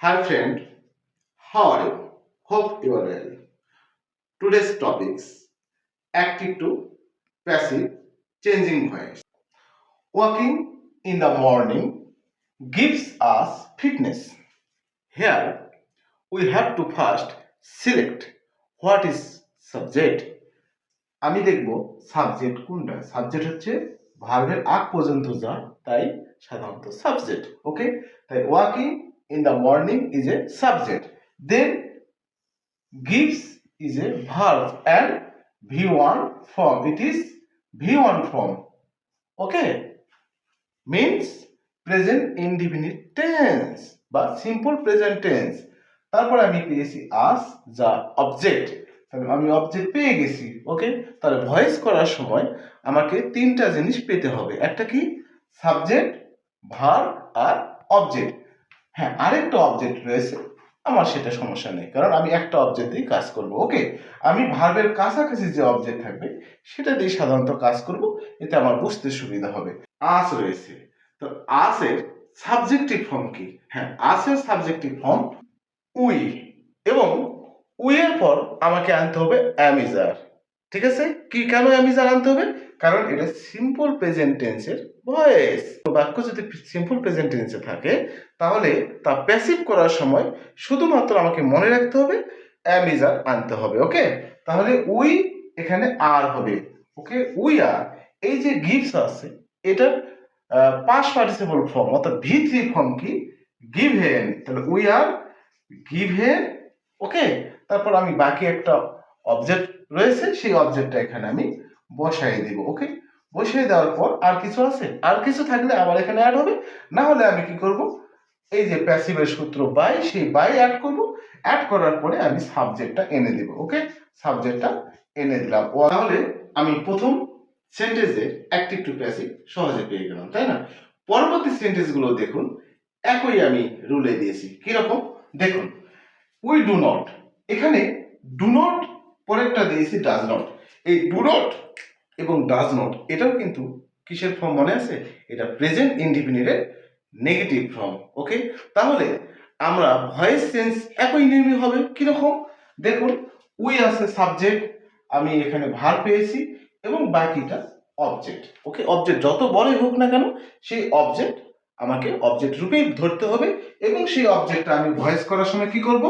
Hi friend, how are you? Hope you are well. Today's topics active to passive changing voice. Walking in the morning gives us fitness. Here we have to first select what is subject. আমি দেখব subject কোনটা। Subject হচ্ছে ভার্বের আগ পর্যন্ত যা, তাই সাধারণত সাবজেক্ট। ওকে, তাই walking in the morning is a subject. Then gives is a verb and V1 form. It is V1 form. Okay, means present indefinite tense বা simple present tense. তারপর আমি পেয়েছি আস যা অবজেক্ট। তাহলে আমি অবজেক্ট পেয়ে গেছি। ওকে, তাহলে ভয়েস করার সময় আমাকে তিনটা জিনিস পেতে হবে। একটা কি? সাবজেক্ট, ভার্ব আর অবজেক্ট। হ্যাঁ, আরেকটা অবজেক্ট রয়েছে, আমার সেটা সমস্যা নেই, কারণ আমি একটা অবজেক্ট দিয়ে কাজ করব। ওকে, আমি ভার্বের কাছাকাছি যে অবজেক্ট থাকবে সেটা দিয়ে সাধারণত কাজ করব, এতে আমার বুঝতে সুবিধা হবে। আস রয়েছে, তো আসের সাবজেক্টিভ ফর্ম কি? হ্যাঁ, আসের সাবজেক্টিভ ফর্ম উই, এবং উই এর পর আমাকে আনতে হবে অ্যামিজার। ঠিক আছে, কি কেন অ্যামিজার আনতে হবে? কারণ এটা সিম্পল প্রেজেন্ট টেন্সের ভয়েস। বাক্য যদি সিম্পল প্রেজেন্ট টেন্সে থাকে তাহলে তা প্যাসিভ করার সময় শুধুমাত্র আমাকে মনে রাখতে হবে অ্যামিজার আনতে হবে। ওকে, তাহলে উই এখানে আর হবে। ওকে, উই আর। এই যে গিভস আছে এটার পাস্ট পার্টিসিপল ফর্ম অর্থাৎ V3 ফর্ম কি? গিভেন। তাহলে উই আর গিভেন। ওকে, তারপর আমি বাকি একটা অবজেক্ট রয়েছে, সেই অবজেক্টটা এখানে আমি বসাই দেব। ওকে, বসিয়ে দেওয়ার পর আর কিছু আছে, আর কিছু থাকলে আবার এখানে অ্যাড হবে, না হলে আমি কি করব, এই যে প্যাসিভের সূত্র বাই, সেই বাই অ্যাড করব। অ্যাড করার পরে আমি সাবজেক্টটা এনে দেব। ওকে, সাবজেক্টটা এনে দিলাম। তাহলে আমি প্রথম সেন্টেন্সে অ্যাক্টিভ টু প্যাসিভ সহজে পেয়ে গেলাম, তাই না? পরবর্তী সেন্টেন্সগুলো দেখুন, একই আমি রুলে দিয়েছি। কিরকম দেখুন, উই ডু নট, এখানে ডু নট পরেরটা দিয়েছি ডাজ নট। এই ডু নট এবং ডাজ নট এটাও কিন্তু কিসের ফর্ম মনে আছে? এটা প্রেজেন্ট ইনডিফিনিটের নেগেটিভ ফর্ম। ওকে, তাহলে আমরা ভয়েস চেঞ্জ একই নিয়মে হবে। কিরকম দেখুন, উই আছে সাবজেক্ট, আমি এখানে ভার্ব পেয়েছি এবং বাকিটা অবজেক্ট। ওকে, অবজেক্ট যত বড়ই হোক না কেন সেই অবজেক্ট আমাকে অবজেক্ট রূপেই ধরতে হবে, এবং সেই অবজেক্টটা আমি ভয়েস করার সময় কি করব,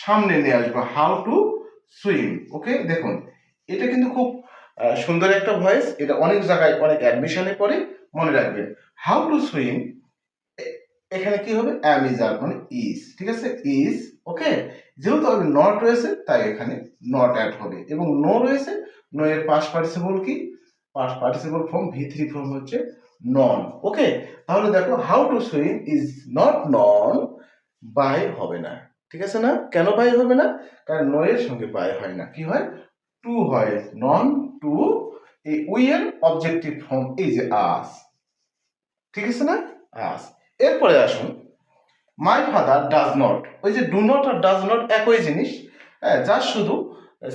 সামনে নিয়ে আসবো। How to swim. ওকে, দেখুন এটা কিন্তু খুব সুন্দর একটা ভয়েস, এটা অনেক জায়গায় অনেক অ্যাডমিশনে পড়ে, মনে রাখবেন। হাউ টু সুইম, এখানে কি হবে? অ্যামিজার মানে ইজ। ঠিক আছে, ইজ। ওকে, যেহেতু আমি নট রয়েছে তাই এখানে নট অ্যাড হবে, এবং নো রয়েছে, নো এর পাস্ট পার্টিসিপল কি? Past participle form V3 form হচ্ছে নন। ওকে, তাহলে দেখো how to swim is not known, by হবে না। ঠিক আছে না? কেন বাই হবে না? কারণ নো এর সঙ্গে বাই হয় না, কি হয়? টু হয়। নন টু, এই উই এর অবজেক্টিভ ফর্ম এই যে আস। ঠিক আছে না? আস। এরপরে আসুন, মাই ফাদার ডাজ নট। ওই যে ডু নট আর ডাজ নট একই জিনিস, যা শুধু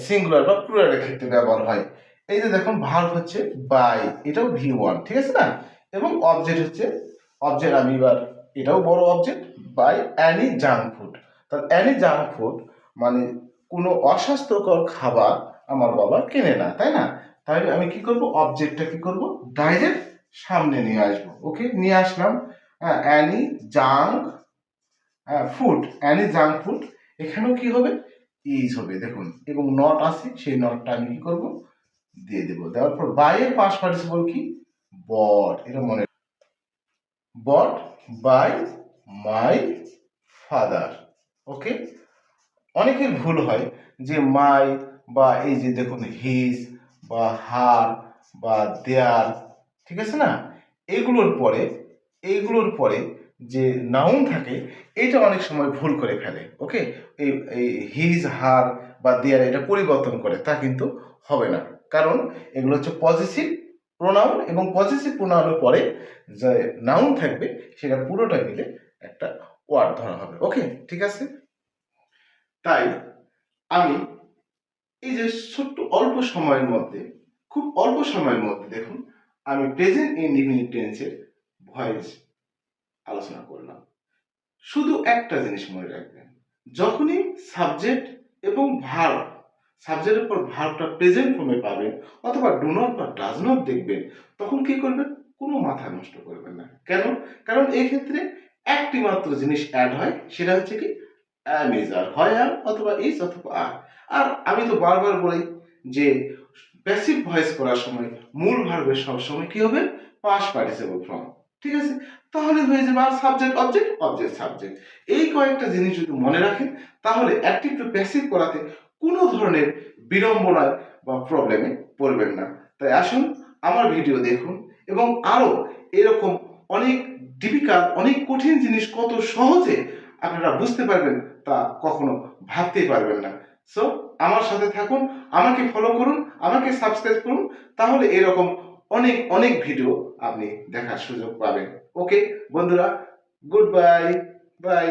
সিঙ্গুলার বা প্লুরালের ক্ষেত্রে ব্যবহার হয়। এই যে দেখুন, ভার্ব হচ্ছে বাই, এটাও V1। ঠিক আছে না? এবং অবজেক্ট হচ্ছে, অবজেক্ট আমি এবার এটাও বড় object, by any junk food. তাহলে অ্যানি জাঙ্ক ফুড মানে কোনো অস্বাস্থ্যকর খাবার আমার বাবা কেনে না, তাই না? তাহলে আমি কি করব, অবজেক্টটা কি করব, ডাইরেক্ট সামনে নিয়ে আসবো। ওকে, নিয়ে আসলাম। Any junk food, any junk food, এখানেও কি হবে? ইজ হবে। দেখুন, এবং নট আছে, সেই নটটা আমি কি করব, দিয়ে দেবো। দেওয়ার পর বাই এর পাস্ট পার্টিসিপল কি? বট। এটা মনে, বট বাই মাই ফাদার। ওকে, অনেকের ভুল হয় যে মাই বা এই যে দেখুন হিজ বা হার বা দেয়ার, ঠিক আছে না, এইগুলোর পরে যে নাউন থাকে এটা অনেক সময় ভুল করে ফেলে। ওকে, এই হিজ হার বা দেয়ার এটা পরিবর্তন করে, তা কিন্তু হবে না, কারণ এগুলো হচ্ছে পজিটিভ প্রোনাউন, এবং পজিটিভ প্রোনাউনের পরে যে নাউন থাকবে সেটা পুরোটা মিলে একটা ওয়ার্ড ধরা হবে। ওকে, ঠিক আছে। তাই আমি এই যে ছোট্ট অল্প সময়ের মধ্যে, খুব অল্প সময়ের মধ্যে দেখুন আমি প্রেজেন্ট ইনডিফিনিট টেন্সের ভয়েস আলোচনা করলাম। শুধু একটা জিনিস মনে রাখবেন, যখনই সাবজেক্ট এবং ভার্ব, সাবজেক্টের পর ভার্বটা প্রেজেন্ট ফর্মে পাবেন অথবা ডু নট বা ডাজ নট দেখবেন, তখন কি করবেন? কোনো মাথা নষ্ট করবেন না। কেন? কারণ এই ক্ষেত্রে একটি মাত্র জিনিস অ্যাড হয়, সেটা হচ্ছে কি অ্যাম ইজ আর, হয় am অথবা ইজ অথবা আর। আর আমি তো বারবার বলি যে প্যাসিভ ভয়েস করার সময় মূল ভার্বের সবসময় কি হবে? Past participle form. ঠিক আছে? তাহলে হয়ে যাবে আর সাবজেক্ট অবজেক্ট, অবজেক্ট সাবজেক্ট। এই কয়েকটা জিনিস যদি মনে রাখেন, তাহলে অ্যাক্টিভ টু প্যাসিভ করাতে কোনো ধরনের বিড়ম্বনায় বা প্রবলেমে পড়বেন না। তাই আসুন আমার ভিডিও দেখুন এবং আরও এরকম অনেক ডিফিকাল্ট, অনেক কঠিন জিনিস কত সহজে আপনারা বুঝতে পারবেন তা কখনো ভাবতেই পারবেন না। সো আমার সাথে থাকুন, আমাকে ফলো করুন, আমাকে সাবস্ক্রাইব করুন, তাহলে এরকম অনেক অনেক ভিডিও আপনি দেখার সুযোগ পাবেন। ওকে বন্ধুরা, গুড বাই, বাই।